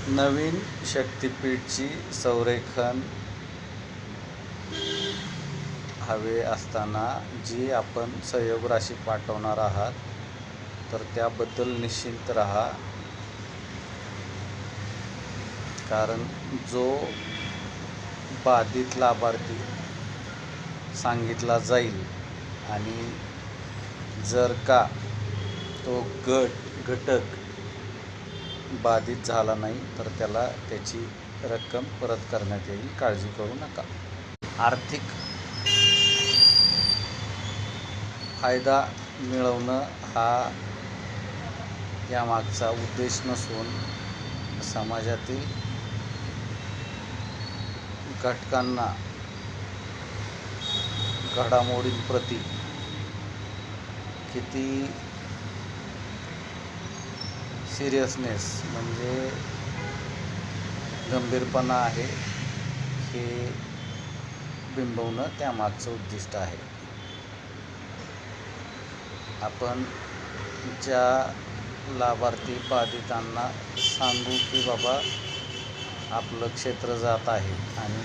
नवीन शक्तिपीठची संरेखन हवे असताना जी आपण सहयोग राशी पाठवणार आहात तर त्याबद्दल निश्चिंत राहा, कारण जो बाधित लाभार्थी सांगितला जाईल आणि जर का तो घटक बाधित झाला नाही तर त्याला त्याची रक्कम परत करण्यात येईल. काळजी करू नका. आर्थिक फायदा मिळवणं हा यामागचा उद्देश नसून समाजातील घटकांना घडामोडींप्रती किती सिरियसनेस म्हणजे गंभीरपणा आहे हे बिंबवणं त्यामागचं उद्दिष्ट आहे. आपण ज्या लाभार्थी बाधितांना सांगू की बाबा आपलं क्षेत्र जात आहे आणि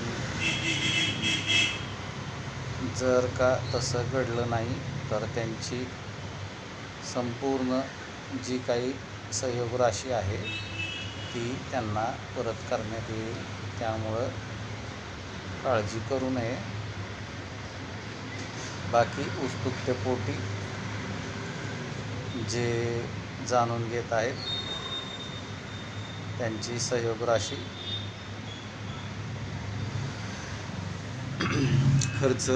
जर का तसं घडलं नाही तर त्यांची संपूर्ण जी काही सहयोग राशी आहे ती त्यांना परत करण्यात येईल. त्यामुळं काळजी करू नये. बाकी उत्सुकतेपोटी जे जाणून घेत आहेत त्यांची सहयोग राशी खर्च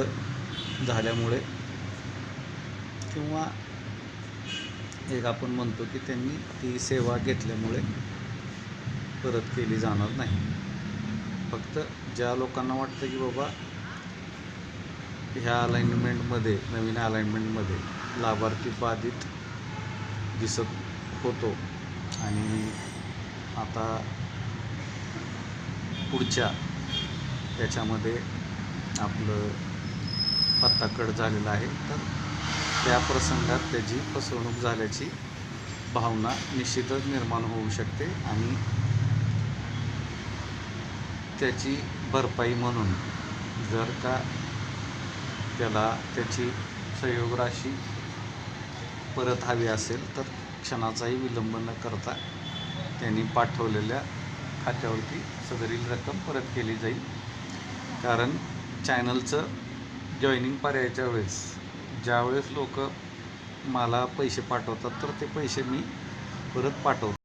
झाल्यामुळे किंवा एक आपण म्हणतो की त्यांनी ती सेवा घेतल्यामुळे परत केली जाणार नाही. फक्त ज्या लोकांना वाटतं की बाबा ह्या अलाइनमेंटमध्ये नवीन अलाइनमेंटमध्ये लाभार्थी बाधित दिसत होतो आणि आता पुढच्या त्याच्यामध्ये आपलं पत्ता कट झालेला आहे तर त्या प्रसंगात त्याची फसवणूक झाल्याची भावना निश्चितच निर्माण होऊ शकते आणि त्याची भरपाई म्हणून जर का त्याला त्याची सहयोग राशी परत हवी असेल तर क्षणाचाही विलंब न करता त्यांनी पाठवलेल्या खात्यावरती सदरील रक्कम परत केली जाईल. कारण चॅनलचं जॉईनिंग पर्यायाच्या वेळेस ज्यावेळेस लोक मला पैसे पाठवतात तर ते पैसे मी परत पाठवतो.